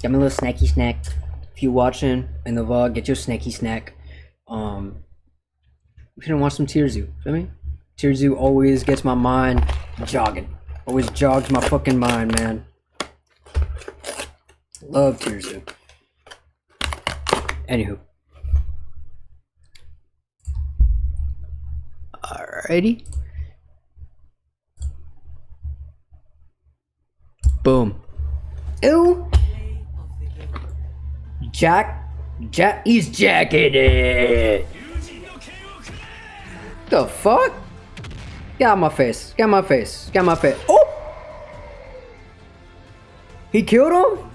Got my little snacky snack. If you watching in the vlog, get your snacky snack. We gonna watch some TierZoo. Feel me? TierZoo always gets my mind jogging. Always jogs my fucking mind, man. Love TierZoo. Anywho. Alrighty. Boom. Ew. He's jacking it. The fuck? Get out my face. Get out my face. Get out my face. Oh! He killed him?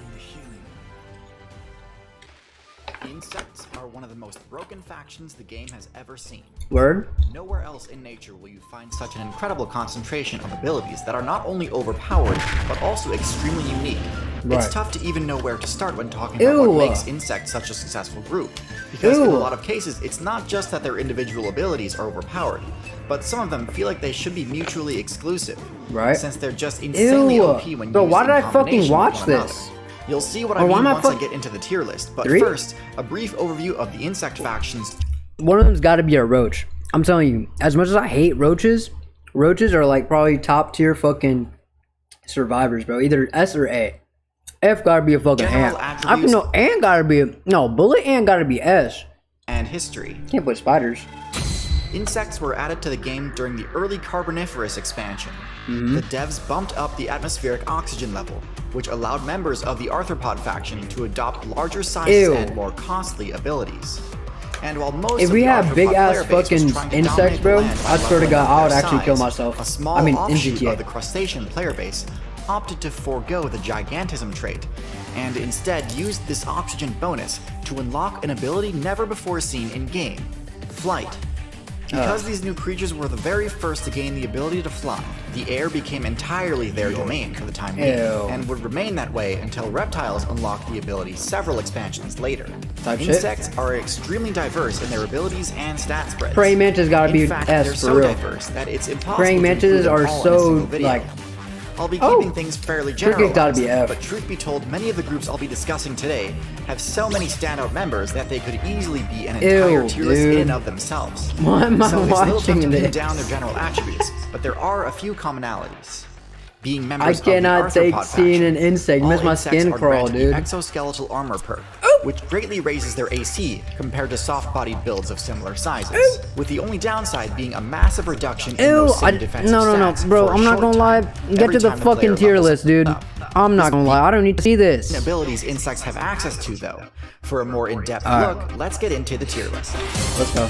Insects are one of the most broken factions the game has ever seen. Word? Nowhere else in nature will you find such an incredible concentration of abilities that are not only overpowered, but also extremely unique. Right. It's tough to even know where to start when talking about what makes insects such a successful group. Because in a lot of cases, it's not just that their individual abilities are overpowered, but some of them feel like they should be mutually exclusive. Right. Since they're just insanely OP when Bro, used why in did I fucking combination watch with one this? another. You'll see what I mean once I get into the tier list, but first, a brief overview of the insect factions. One of them's gotta be a roach. I'm telling you, as much as I hate roaches, roaches are like probably top tier fucking survivors, bro. Either S or A. F gotta be a fucking ant. I can know ant gotta be bullet ant gotta be S. And history. Can't put spiders. Insects were added to the game during the early Carboniferous expansion. The devs bumped up the atmospheric oxygen level, which allowed members of the arthropod faction to adopt larger sizes and more costly abilities. And while most if we have big ass fucking insects, bro, I swear to God, I would actually kill myself. A small offshoot of the crustacean player base opted to forego the gigantism trait, and instead used this oxygen bonus to unlock an ability never before seen in-game: flight. Because these new creatures were the very first to gain the ability to fly, the air became entirely their domain for the time being, and would remain that way until reptiles unlocked the ability several expansions later. Insects are extremely diverse in their abilities and stat spreads. Praying mantis gotta be fact, S they're for so real. diverse that it's impossible Praying mantises are so like. I'll be keeping things fairly generalized, gotta be F. but truth be told, many of the groups I'll be discussing today have so many standout members that they could easily be an entire tier list in and of themselves. Why am I so it's a little tough to watching pin this? down their general attributes, but there are a few commonalities. Being members I of the cannot take arthropod seeing faction, an insect. all Miss my insects skin are crawl, granted the dude. exoskeletal armor perk, which greatly raises their AC compared to soft-bodied builds of similar sizes, with the only downside being a massive reduction in those same defensive stats bro, for a I'm not short gonna lie. time Get to the time fucking player tier levels list, dude. up. I'm not gonna lie. I don't need to see this. Abilities insects have access to, though. For a more in-depth look, let's get into the tier list. Let's go.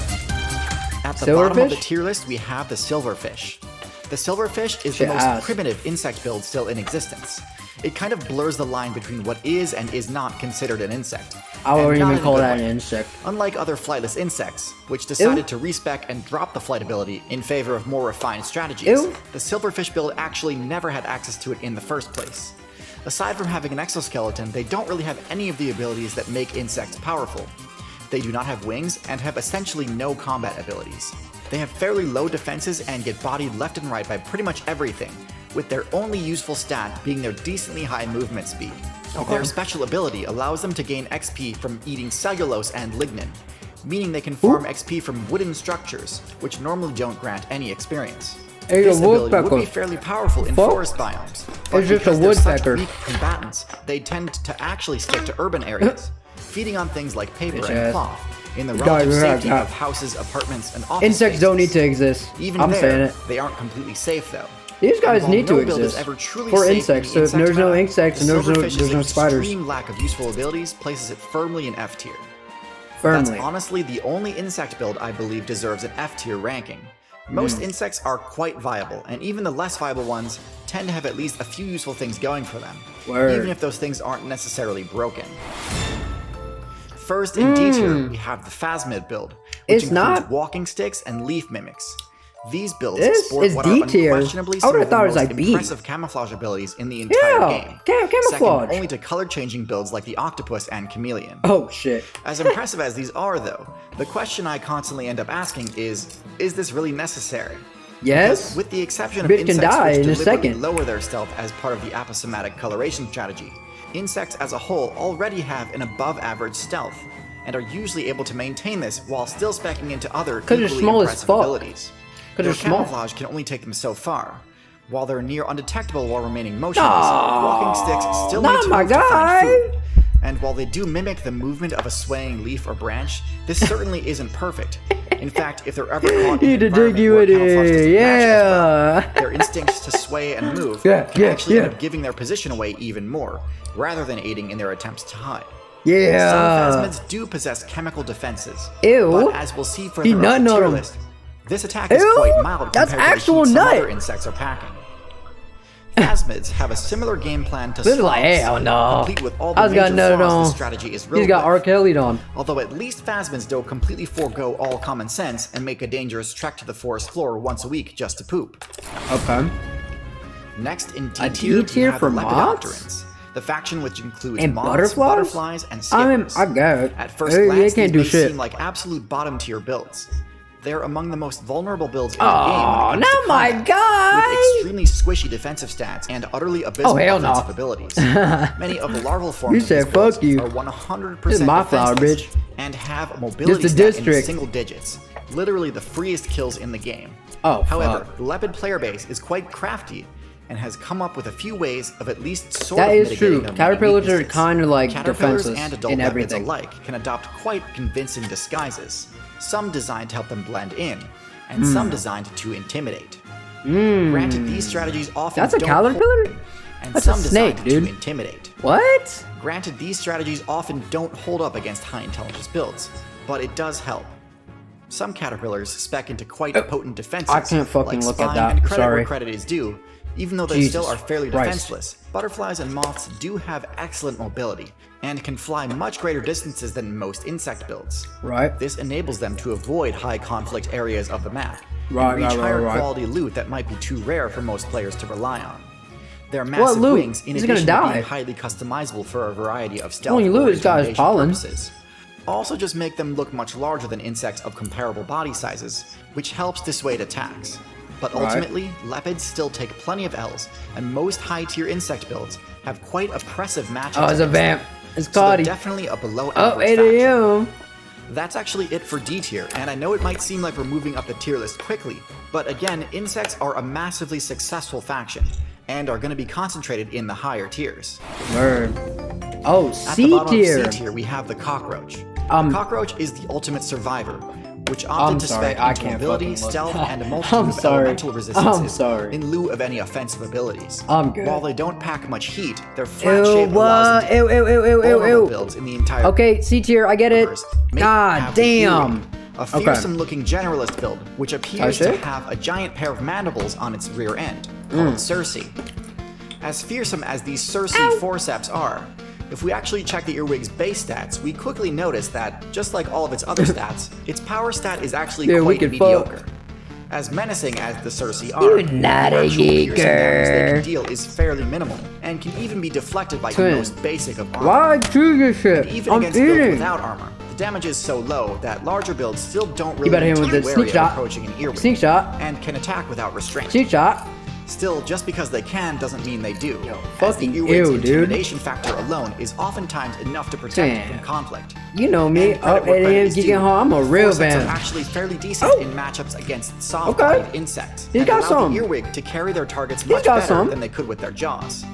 At the bottom of the tier list, we have the silverfish. The silverfish is the most primitive insect build still in existence. It kind of blurs the line between what is and is not considered an insect. I wouldn't even call that an insect. Unlike other flightless insects, which decided to respec and drop the flight ability in favor of more refined strategies, the silverfish build actually never had access to it in the first place. Aside from having an exoskeleton, they don't really have any of the abilities that make insects powerful. They do not have wings and have essentially no combat abilities. They have fairly low defenses and get bodied left and right by pretty much everything, with their only useful stat being their decently high movement speed. Their special ability allows them to gain XP from eating cellulose and lignin, meaning they can farm XP from wooden structures, which normally don't grant any experience. This ability would be fairly powerful in forest biomes, but because they're such weak combatants, they tend to actually stick to urban areas, feeding on things like paper and cloth, in the relative safety of houses, apartments, and office Insects don't need to exist. Even I'm saying it. They aren't completely safe, though. These guys need to exist for insects. So if there's no insects and there's no spiders, extreme lack of useful abilities places it firmly in F tier. Firmly. That's honestly the only insect build I believe deserves an F tier ranking. Most insects are quite viable, and even the less viable ones tend to have at least a few useful things going for them, even if those things aren't necessarily broken. First in D tier, we have the Phasmid build, which includes walking sticks and leaf mimics. These builds sport what are unquestionably some of the most impressive camouflage abilities in the entire game. Second only to color-changing builds like the octopus and chameleon. Oh shit. As impressive as these are, though, the question I constantly end up asking is this really necessary? Yes. Because with the exception of Bitch can insects die which in a deliberately second. lower their stealth as part of the aposematic coloration strategy, insects as a whole already have an above-average stealth, and are usually able to maintain this while still speccing into other they're equally small as impressive fuck. abilities. 'Cause Their they're small. camouflage can only take them so far. While they're near undetectable while remaining motionless, walking sticks still need not to my move to find guy. food. And while they do mimic the movement of a swaying leaf or branch, this certainly isn't perfect. In fact, if they're ever caught in Need an to dig environment you where in camouflage doesn't it. match as well, Yeah. their instincts to sway and move Yeah, can yeah, actually end yeah. up giving their position away even more, rather than aiding in their attempts to hide. Yeah. Some phasmids do possess chemical defenses. Ew. But as we'll see He further up nutting the on tier him. list, this attack is Ew, quite mild that's compared to actual the heat nut. some other insects are packing. Phasmids have a similar game plan to This is like, sloths, hell no. complete with all the I just got major nutted flaws on. this strategy is He's riddled got R. with. Kelly'd on. Although at least phasmids don't completely forego all common sense and make a dangerous trek to the forest floor once a week just to poop. Okay. Next in A D tier, D-tier we have for the moths? Lepidopterans, the faction which includes And moths, butterflies? butterflies, and I mean, skippers. I got it. At first They glance, can't these do may shit. seem like absolute bottom tier builds. They're among the most vulnerable builds in the Oh, game when it comes not to my combat, guy. with extremely squishy defensive stats and utterly abysmal hell no. offensive abilities. Many of the larval forms You of said these builds fuck you. are 100% This is my flower, defenseless bitch. and have a mobility This the stat in the district. single digits, literally the freest kills in the game. Oh, However, fuck. the Lepid player base is quite crafty and has come up with a few ways of at least sort That of is mitigating true. their many Caterpillars are weaknesses. kinda, like, Caterpillars defenseless and adult in lepids everything. alike can adopt quite convincing disguises, some designed to help them blend in, and some designed to intimidate. Granted, these strategies often That's a don't caterpillar? hold, and That's a some snake, designed dude. to intimidate. What? Granted, these strategies often don't hold up against high intelligence builds, but it does help. Some caterpillars spec into quite potent defenses. I can't fucking like look at spying that. and credit Sorry. where credit is due, even though they Jesus still are fairly Christ. defenseless. Butterflies and moths do have excellent mobility and can fly much greater distances than most insect builds. Right. This enables them to avoid high conflict areas of the map Right, and reach right, right, higher right. quality loot that might be too rare for most players to rely on. Their massive loot? wings, in He's gonna addition to die. being highly customizable for a variety of stealth Only loot or is got his intimidation pollen. purposes, also just make them look much larger than insects of comparable body sizes, which helps dissuade attacks. But Right. ultimately, lepids still take plenty of L's, and most high-tier insect builds have quite oppressive matchups. Oh, it's a against vamp. them. It's So they're Cody. definitely a below Oh, average 8 faction. a.m. That's actually it for D tier, and I know it might seem like we're moving up the tier list quickly, but again, insects are a massively successful faction, and are going to be concentrated in the higher tiers. Word. Oh, At the C bottom tier. of C tier, we have the cockroach. Um, the cockroach is the ultimate survivor, which I'm opted to sorry, spec I into can't mobility, fucking look. stealth, and a I'm multitude of sorry. elemental resistances I'm sorry. in lieu of any offensive abilities. I'm good. While they don't pack much heat, their flat Ew, shape allows what? them Ew, to ew, ew, ew, vulnerable ew, ew. builds in the entire Okay, C tier, I get it. universe may God have the damn. earwig, a fearsome-looking generalist build, which appears Oh, to shit? have a giant pair of mandibles on its rear end, called Circe. As fearsome as these Circe forceps are, if we actually check the earwig's base stats, we quickly notice that, just like all of its other stats, its power stat is actually Yeah, we quite can mediocre. fuck. As menacing as the Circe are, You're the not a actual piercing damage they geeker. can deal is fairly minimal, and can even be deflected by the Twin. most basic of armor. Why choose this shit? Even I'm against builds eating. without armor, the damage is so low that larger builds still don't really better need hit to him be with the wary sneak of shot. approaching an earwig, Sneak shot. and can attack without restraint. Sneak shot. Still, just because they can doesn't mean they do. Yo, as the fucking earwig's ew, dude. intimidation factor alone is oftentimes enough to protect it Damn. from conflict. You know me. And credit Up where 8 credit a.m. is geeking due, hard. I'm a real forceps are fan. actually fairly decent Oh. in matchups against soft Okay. bodied insects. He's and got allow some. the earwig to carry their targets He's much got better some. than they could with their jaws.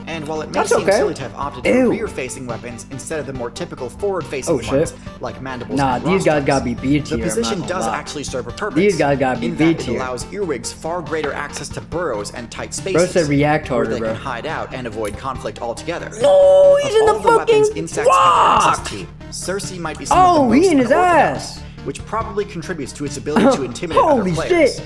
And while it may That's seem okay. silly to have opted for Ew. rear-facing weapons instead of the more typical forward-facing Oh, shit. ones like mandibles Nah, and these guys rostrums, gotta be B tier, the I'm not position gonna does lie. actually serve a purpose. These guys gotta be in B that tier. It allows earwigs far greater access to burrows and tight spaces. Bro said react where harder, they bro. can hide out and avoid conflict altogether. No, he's Of in the all weapons fucking insects have access rock. to, Circe might be some Oh, of the he most in his unorthodox, ass. which probably contributes to its ability to intimidate Holy other players. shit.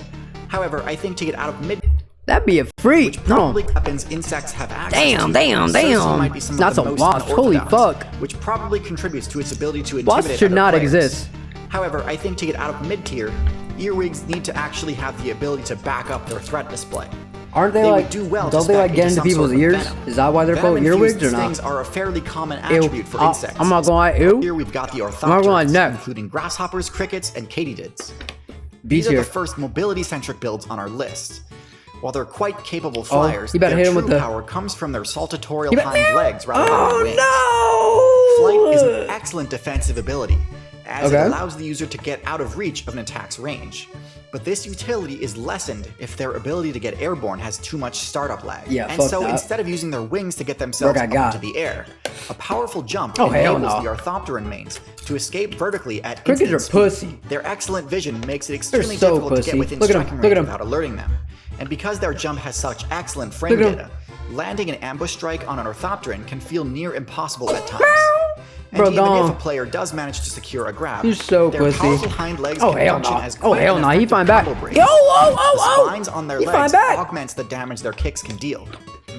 However, I think to get out of mid That'd be a freak. No. probably weapons insects have access Damn, to. damn, Circe damn. might be some That's of the a most wasp. Holy unorthodox, fuck. which probably contributes to its ability to intimidate Wasps should other not players. exist. However, I think to get out of mid-tier, earwigs need to actually have the ability to back up their threat display. Aren't they They like? would do well to Don't they spec like get into into some people's sort of ears? venom. Is that why they're called Venom-infused earwigs or not? stings are a fairly common Ew. attribute for insects. I'm not gonna lie. Ew. Here we've got the not gonna lie, orthopterids, no. including grasshoppers, crickets, and katydids. These are tier. the first mobility-centric builds on our list. While they're quite capable flyers, you better their hit him true with the... power comes from their saltatorial hind legs rather than their wings. Oh, no! Flight is an excellent defensive ability, as it allows the user to get out of reach of an attack's range. But this utility is lessened if their ability to get airborne has too much startup lag. And so instead of using their wings to get themselves up into the air, a powerful jump enables the Orthopteran mains to escape vertically at instant speed. Pussy. Their excellent vision makes it extremely difficult to get within striking range without alerting them. And because their jump has such excellent frame data, landing an ambush strike on an Orthopteran can feel near impossible at times. And even if a player does manage to secure a grab, their powerful hind legs can function as quite an effective combo break. The spines on their legs augments the damage their kicks can deal,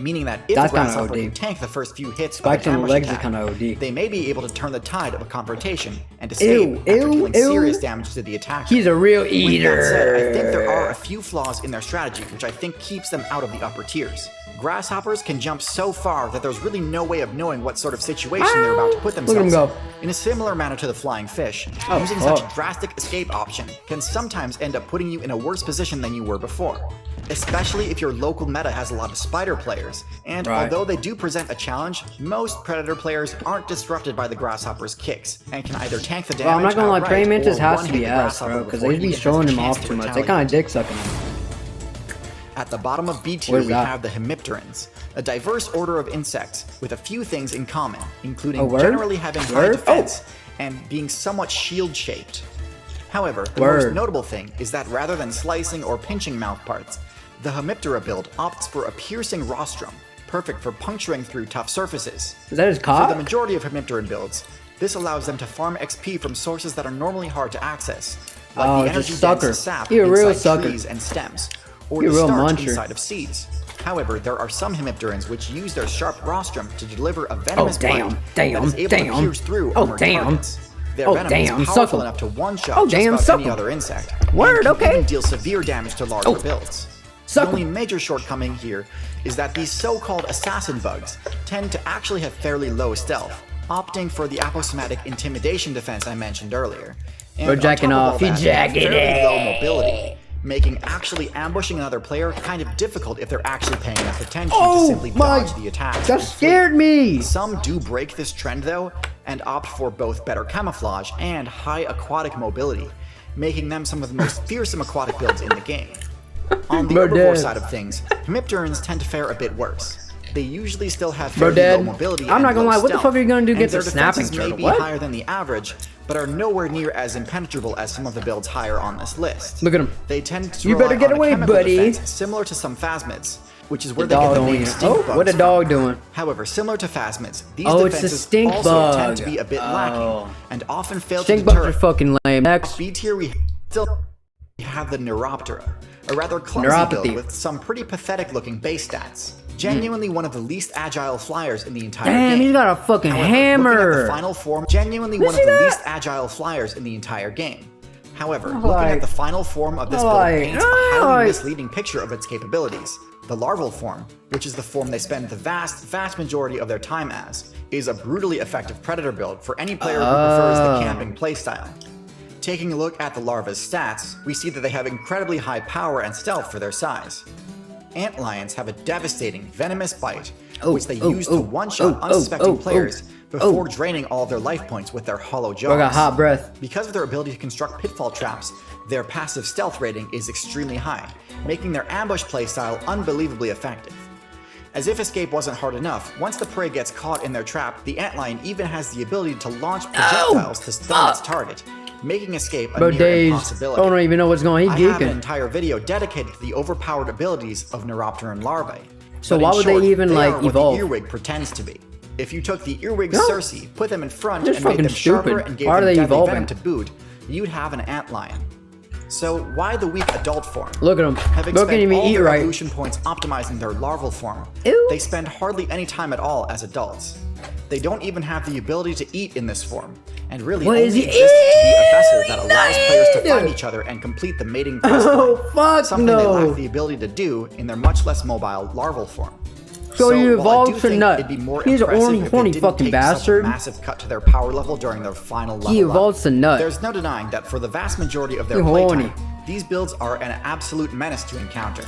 meaning that if a grasshopper can tank the first few hits of an ambush attack, they may be able to turn the tide of a confrontation and escape after dealing serious damage to the attacker. He's a real eater. With that said, I think there are a few flaws in their strategy which I think keeps them out of the upper tiers. Grasshoppers can jump so far that there's really no way of knowing what sort of situation they're about to put themselves in a similar manner to the flying fish. Using such a drastic escape option can sometimes end up putting you in a worse position than you were before, especially if your local meta has a lot of spider players. And although they do present a challenge, most predator players aren't disrupted by the grasshopper's kicks and can either tank the damage I'm not gonna lie, praying mantis has to one-hit be the ass, grasshopper bro, because before they be he gets showing a him chance off to too much. They retaliate. kind of dick sucking him. At the bottom of B tier, we have the Hemipterans, a diverse order of insects with a few things in common, including generally having high defense and being somewhat shield-shaped. However, the most notable thing is that rather than slicing or pinching mouth parts, the Hemiptera build opts for a piercing rostrum, perfect for puncturing through tough surfaces. Is that his cock? For the majority of Hemipteran builds, this allows them to farm XP from sources that are normally hard to access, like the energy-dense sap inside trees and stems, or the starch inside of seeds. However, there are some Hemipterans which use their sharp rostrum to deliver a venomous bite that is able to pierce through armored targets. Their venom is powerful enough to one-shot just about any other insect, and can even deal severe damage to larger builds. The only major shortcoming here is that these so-called assassin bugs tend to actually have fairly low stealth, opting for the aposematic intimidation defense I mentioned earlier. And We're jacking off, he jacking fairly low mobility, making actually ambushing another player kind of difficult if they're actually paying enough attention to simply dodge the attacks. That scared me! Some do break this trend though, and opt for both better camouflage and high aquatic mobility, making them some of the most fearsome aquatic builds in the game. On the herbivore side of things, Hemipterans tend to fare a bit worse. They usually still have fairly low mobility. I'm not gonna lie, what the fuck are you gonna do against a snapping turtle? Their defenses may be higher than the average, but are nowhere near as impenetrable as some of the builds higher on this list. Look at them. They tend to you better get away, buddy. Similar to some phasmids, which is where they get the name stink bugs. What a dog doing? However, similar to phasmids, these defenses also tend to be a bit lacking and often fail to deter. Stink bugs are fucking lame. Next. B tier, we still have the Neuroptera, a rather clumsy build with some pretty pathetic-looking base stats. Genuinely one of the least agile flyers in the entire game. Damn, he's got a fucking hammer. Looking at the final form, genuinely one of the least agile flyers in the entire game. However, looking at the final form of this build paints a highly misleading picture of its capabilities. The larval form, which is the form they spend the vast majority of their time as, is a brutally effective predator build for any player who prefers the camping playstyle. Taking a look at the larva's stats, we see that they have incredibly high power and stealth for their size. Antlions have a devastating, venomous bite, which they use to one-shot unsuspecting players before draining all of their life points with their hollow jaws. I got hot breath. Because of their ability to construct pitfall traps, their passive stealth rating is extremely high, making their ambush playstyle unbelievably effective. As if escape wasn't hard enough, once the prey gets caught in their trap, the antlion even has the ability to launch projectiles to stun its target, making escape a near impossibility. I don't even know what's going on. He's geeking. I have an entire video dedicated to the overpowered abilities of Neuropteran larvae. So why would they even like evolve? What the earwig pretends to be. If you took the earwig Circe, put them in front and made them sharper and gave them deadly venom to boot, you'd have an antlion. So why the weak adult form? Look at them. Having spent all their evolution points optimizing their larval form, they spend hardly any time at all as adults. They don't even have the ability to eat in this form, and really only exist to be a vessel that allows players to find each other and complete the mating quest something they lack the ability to do in their much less mobile larval form. So you evolved to nut. It'd be more He's an horny fucking bastard. Such a massive cut to their power level during their final level. He evolves to nut. There's no denying that for the vast majority of their playtime, These builds are an absolute menace to encounter.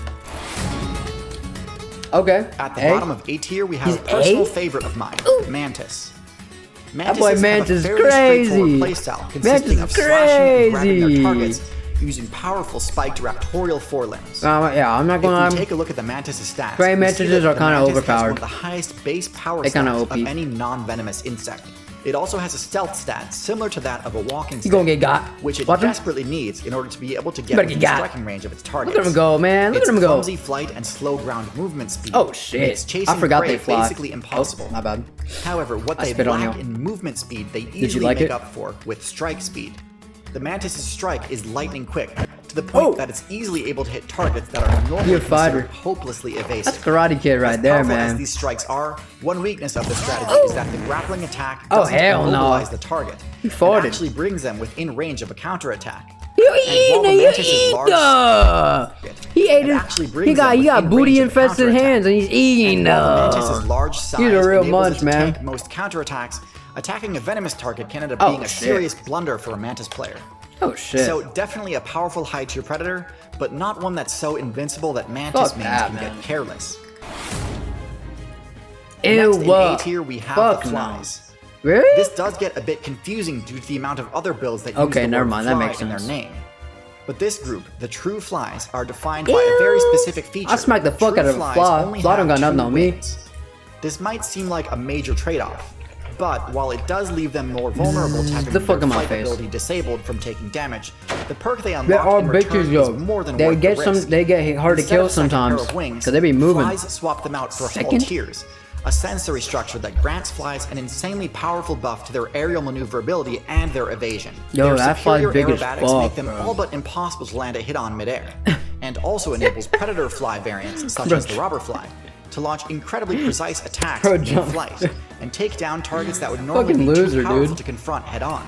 Okay. At the bottom of A tier, we have a personal favorite of mine, Mantis. That boy Mantis have a is fairly crazy. straightforward playstyle consisting of slashing and grabbing their targets using powerful spiked raptorial forelimbs. Yeah, I'm not going If to. we take a look at the Mantis' stats, Gray we see Mantises that are the kind of Mantis has overpowered. one of the highest base power They kinda stats OP. of any non-venomous insect. It also has a stealth stat similar to that of a walking You stick, gonna get got. which it Watch him. desperately needs in order to be able to get better within get got. striking range of its targets. Look at him go, man. Look Its at him go. clumsy flight and slow ground movement speed Oh shit! makes chasing I forgot prey they fly. basically impossible. Oh, my bad. However, what I they spit on lack you. in movement speed, they you easily like make it? up for with strike speed. The Mantis' strike is lightning quick, to the point that it's easily able to hit targets that are normally You're a fighter. considered hopelessly evasive. That's Karate Kid right As there, powerful man. as these strikes are, one weakness of the strategy is that the grappling attack Oh, doesn't hell no. immobilize the target. He It farted. actually brings them within range of a counterattack. You while eating the it, you Mantis is eating large, He ate it it. actually brings He got them within booty range of a infested counterattack. hands and he's eating And while the Mantis' them. large size He's a real enables munch, it to man. tank most counterattacks, attacking a venomous target can end up Oh, being a shit. serious blunder for a Mantis player. Oh shit. So definitely a powerful high tier predator, but not one that's so invincible that Mantis Fuck mains that, can man. get careless. Ew, Next in A tier we have Fuck the no. flies. Really? This does get a bit confusing due to the amount of other builds that use Okay, the never word mind, that fly makes in their sense. name. But this group, the true flies, are defined by a very specific feature. I smacked the fuck True out of a flies fly. only Fly don't have got nothing two on me. wings. This might seem like a major trade-off, but while it does leave them more vulnerable to having the fuck their in my flight face. ability disabled from taking damage, the perk they They unlock are in return bitches, yo. is more than They worth get the some. risk. They get hard to Instead kill of a second pair sometimes of wings, because they be moving. Flies swap them out for whole Second? tiers, a sensory structure that grants flies an insanely powerful buff to their aerial maneuverability and their evasion. Yo, Their that fly's superior big as aerobatics fuck, make them bro. all but impossible to land a hit on midair, and also enables predator fly variants such as the robber fly to launch incredibly precise attacks Bro, in jump. flight and take down targets that would normally Fucking be loser, too powerful dude. to confront head on,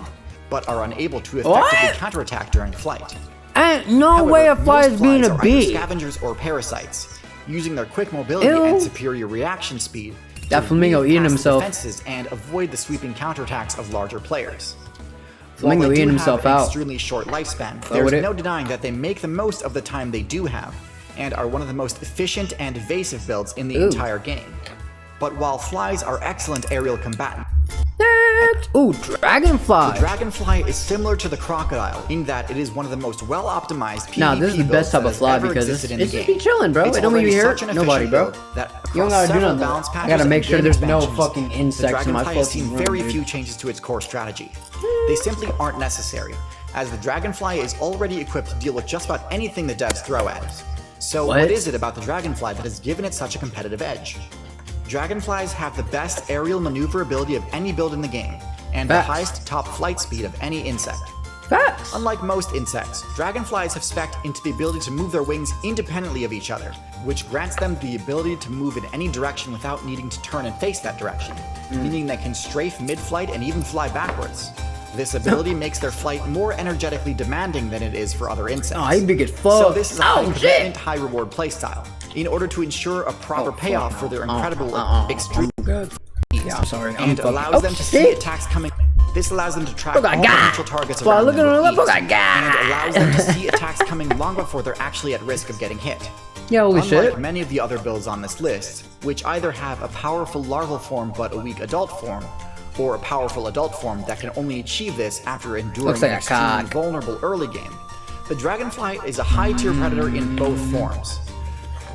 but are unable to What? effectively counterattack during flight. Ain't no However, way a fly most is being flies a are either bee. scavengers or parasites, using their quick mobility Ew. and superior reaction speed. That to flamingo weave eating past the himself. defenses and avoid the sweeping counterattacks of larger players. Flamingo While they do eating have himself an out. extremely short lifespan, with there's it. no denying that they make the most of the time they do have, and are one of the most efficient and evasive builds in the Ooh. entire game. But while flies are excellent aerial combatants, Ooh, dragonfly. the dragonfly is similar to the crocodile in that it is one of the most well-optimized PvP Nah, this is the best builds type that of fly has ever because existed in it's the just game. be chilling, bro. It's It don't make already you hurt such an nobody, efficient bro. build that You don't across gotta do several nothing. balance I patches gotta and make sure game there's no expansions, fucking insects in my the dragonfly has seen fucking room, very dude. few changes to its core strategy. They simply aren't necessary, as the dragonfly is already equipped to deal with just about anything the devs throw at it. So What? what is it about the dragonfly that has given it such a competitive edge? Dragonflies have the best aerial maneuverability of any build in the game, and the Facts. highest top flight speed of any insect. Facts. Unlike most insects, dragonflies have spec'd into the ability to move their wings independently of each other, which grants them the ability to move in any direction without needing to turn and face that direction, meaning they can strafe mid-flight and even fly backwards. This ability makes their flight more energetically demanding than it is for other insects. Oh, he big as fuck. So this is a high Oh, commitment, shit. high reward playstyle, in order to ensure a proper Oh, payoff fuck for their no. incredible I'm extreme good. Yeah, I'm sorry. I'm and fucking. allows them to see shit. attacks coming. This allows them to track Look, all I got. potential targets Well, around look them at with him, look, ease, I got. and allows them to see attacks coming long before they're actually at risk of getting hit. Yeah, holy Unlike shit. many of the other builds on this list, which either have a powerful larval form but a weak adult form, or a powerful adult form that can only achieve this after enduring Looks like an a extremely cock. vulnerable early game, the dragonfly is a high-tier predator in both forms.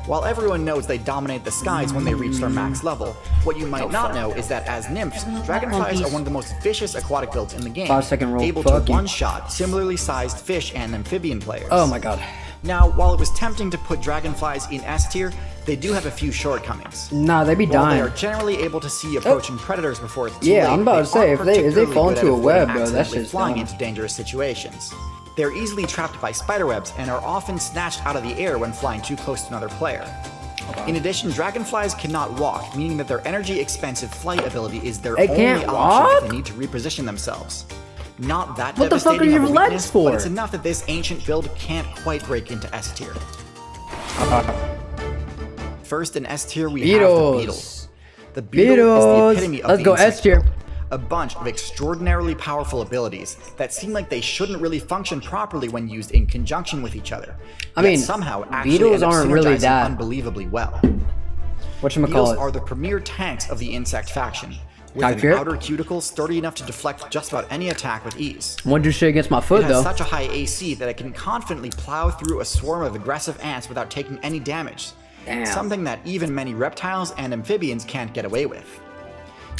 While everyone knows they dominate the skies when they reach their max level, what you might not know is that as nymphs, dragonflies are one of the most vicious aquatic builds in the game, 5-second roll, able fuck to you. one-shot similarly sized fish and amphibian players. Oh my god. Now, while it was tempting to put dragonflies in S tier, they do have a few shortcomings. Nah, they be While they dying. are generally able to see approaching predators before it's too Yeah, late, I'm about to say, aren't if they particularly fall good into at a web, avoiding bro, that accidentally shit's flying dumb. into dangerous situations. They're easily trapped by spiderwebs and are often snatched out of the air when flying too close to another player. In addition, dragonflies cannot walk, meaning that their energy-expensive flight ability is their They only can't option walk? if they need to reposition themselves. Not that What the fuck are devastating of your a legs weakness, for? but it's enough that this ancient build can't quite break into S tier. First in S tier we have the beetle. Beetles. The beetle is the Beetles. epitome of Let's the go insect S tier. world. a bunch of extraordinarily powerful abilities that seem like they shouldn't really function properly when used in conjunction with each other. I mean, somehow actually beetles end up aren't really synergizing that unbelievably well. Whatchamacallit? Beetles are the premier tanks of the insect faction, with an outer cuticle sturdy enough to deflect just about any attack with ease. Won't do shit against my foot, It has though. such a high AC that it can confidently plow through a swarm of aggressive ants without taking any damage. Damn. Something that even many reptiles and amphibians can't get away with.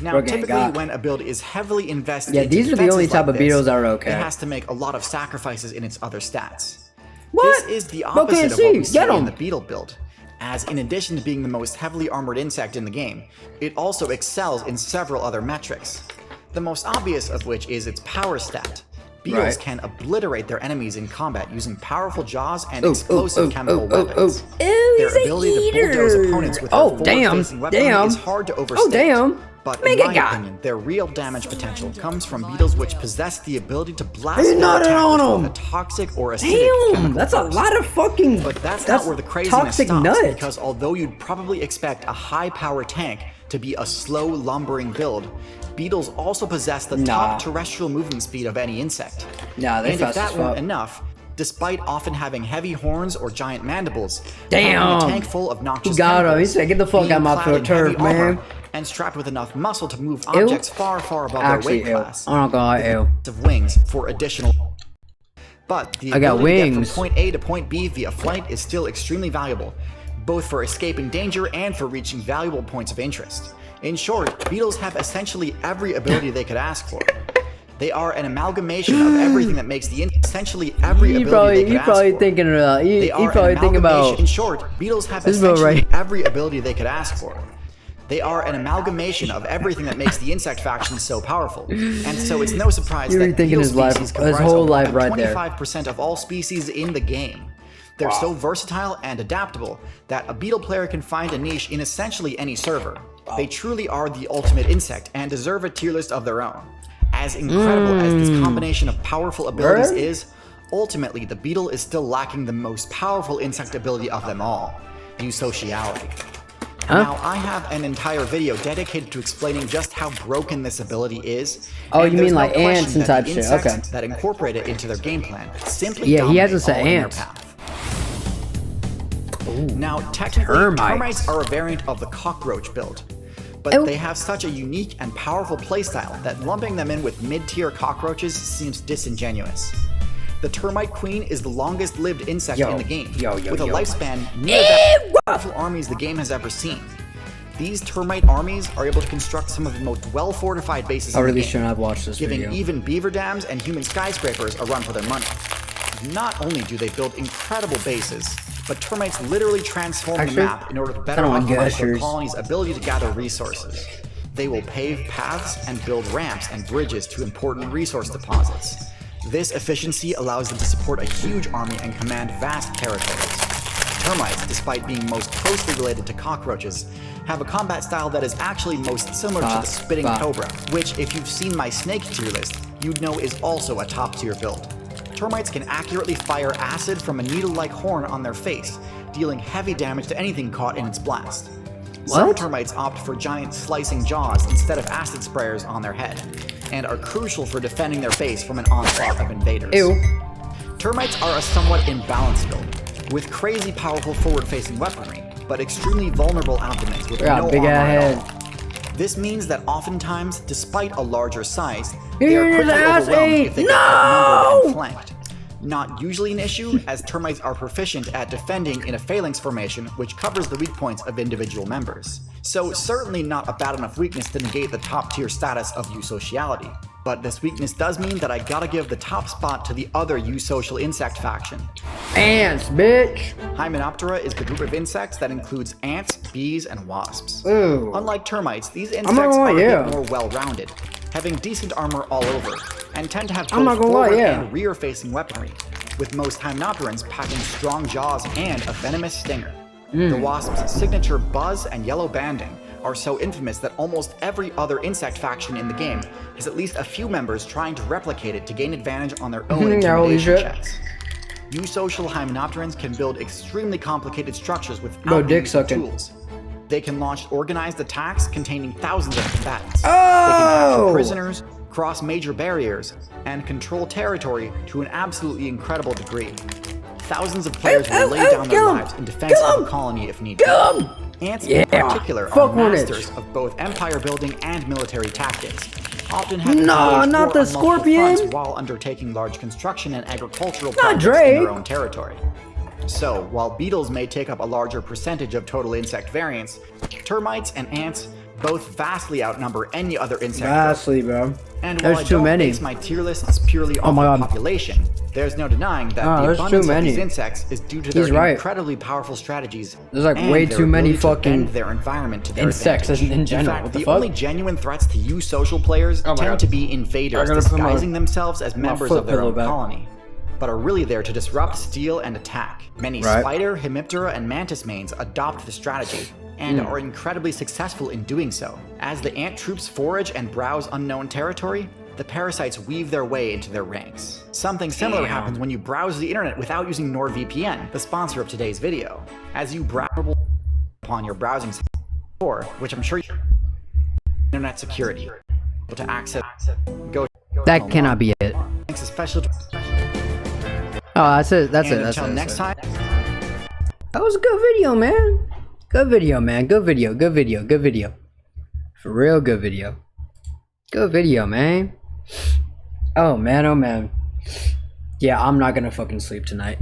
Now, Bro, typically God. when a build is heavily invested Yeah, into these are the only defenses type like of beetles this, that are okay. it has to make a lot of sacrifices in its other stats. What? This is the Bro, opposite can't of what we see. see Get 'em. in the beetle build, as in addition to being the most heavily armored insect in the game, it also excels in several other metrics. The most obvious of which is its power stat. Beetles Right. can obliterate their enemies in combat using powerful jaws and explosive chemical weapons. Ew, Their he's an ability to bulldoze opponents with their forward-facing weaponry is hard to overstate. Oh, damn. But Make in it my God. opinion, their real damage potential comes from beetles which possess the ability to blast He's their nutting on attackers with him. a toxic or acidic Damn, chemical that's a burst. lot of fucking. But that's not where the craziness toxic stops, nut. because although you'd probably expect a high-power tank to be a slow, lumbering build, beetles also possess the top terrestrial movement speed of any insect. Nah, they and fast if as that weren't fuck. enough, despite often having heavy horns or giant mandibles, Damn. having a tank full of noxious He got him. chemicals, He said, "Get the fuck being out of my clad field in turf, heavy armor, man." and strapped with enough muscle to move objects far, far above Actually, their weight class. I'm not gonna lie, ew. Of wings for additional. But the I got ability to get wings. from point A to point B via flight is still extremely valuable, both for escaping danger and for reaching valuable points of interest. In short, beetles have essentially every ability they could ask for. They are an amalgamation of everything that makes the essentially every ability they could ask for. Thinking about. They He are probably an thinking amalgamation. about. In short, beetles have This is about essentially right. every ability they could ask for. They are an amalgamation of everything that makes the insect faction so powerful. And so it's no surprise You're that rethinking beetle his life- species his comprise whole about life right there. 25% of all species in the game. They're so versatile and adaptable that a beetle player can find a niche in essentially any server. They truly are the ultimate insect and deserve a tier list of their own. As incredible as this combination of powerful abilities Word? is, ultimately the beetle is still lacking the most powerful insect ability of them all, eusociality. Now, I have an entire video dedicated to explaining just how broken this ability is. Oh, and you there's mean no like question ants and that the type shit, insects okay. that incorporate it into their game plan simply Yeah, he hasn't dominate said all in their ants. path. Now, technically, termites are a variant of the cockroach build, but they have such a unique and powerful playstyle that lumping them in with mid-tier cockroaches seems disingenuous. The termite queen is the longest-lived insect in the game, with a lifespan near that of powerful armies the game has ever seen. These termite armies are able to construct some of the most well-fortified bases I in the really game, shouldn't have watched this giving video. even beaver dams and human skyscrapers a run for their money. Not only do they build incredible bases, but termites literally transform the map in order to better optimize their colony's ability to gather resources. They will pave paths and build ramps and bridges to important resource deposits. This efficiency allows them to support a huge army and command vast territories. Termites, despite being most closely related to cockroaches, have a combat style that is actually most similar to the spitting cobra, which, if you've seen my snake tier list, you'd know is also a top tier build. Termites can accurately fire acid from a needle-like horn on their face, dealing heavy damage to anything caught in its blast. Some termites opt for giant slicing jaws instead of acid sprayers on their head, and are crucial for defending their base from an onslaught of invaders. Termites are a somewhat imbalanced build, with crazy powerful forward-facing weaponry, but extremely vulnerable abdomens with no armor at all. This means that oftentimes, despite a larger size, they are quickly overwhelmed if they get outnumbered and flanked. Not usually an issue, as termites are proficient at defending in a phalanx formation which covers the weak points of individual members. So certainly not a bad enough weakness to negate the top tier status of eusociality. But this weakness does mean that I gotta give the top spot to the other eusocial insect faction. Ants, bitch! Hymenoptera is the group of insects that includes ants, bees, and wasps. Ooh. Unlike termites, these insects are a bit more well-rounded, having decent armor all over, and tend to have both forward and rear-facing weaponry, with most hymenopterans packing strong jaws and a venomous stinger. The wasp's signature buzz and yellow banding are so infamous that almost every other insect faction in the game has at least a few members trying to replicate it to gain advantage on their own intimidation checks. Eusocial hymenopterans can build extremely complicated structures with tools. They can launch organized attacks containing thousands of combatants. They can capture prisoners, cross major barriers, and control territory to an absolutely incredible degree. Thousands of players will lay down their lives in defense of a colony if needed. Ants in particular are masters of both empire building and military tactics, often having not the Scorpion while undertaking large construction and agricultural projects in their own territory. So, while beetles may take up a larger percentage of total insect variants, termites and ants both vastly outnumber any other insect. Vastly, bro. And while There's too many. My tier list is purely off of population, there's no denying that the abundance of these insects is due to their incredibly powerful strategies. There's like way too many fucking their environment to their insects in general. In fact, the only genuine threats to you social players tend to be invaders disguising themselves as members of their own colony, but are really there to disrupt, steal, and attack. Many spider, hemiptera, and mantis mains adopt the strategy, and are incredibly successful in doing so. As the ant troops forage and browse unknown territory, the parasites weave their way into their ranks. Something similar happens when you browse the internet without using NordVPN, the sponsor of today's video. As you browse upon your browsing site, which I'm sure you internet security to access. That cannot be it. Thanks especially. Oh, that's it. That's it. Until next time. That was a good video, man. Good video, man. Good video. Good video. Good video. For real, good video. Good video, man. Oh man. Oh man. Yeah, I'm not gonna fucking sleep tonight.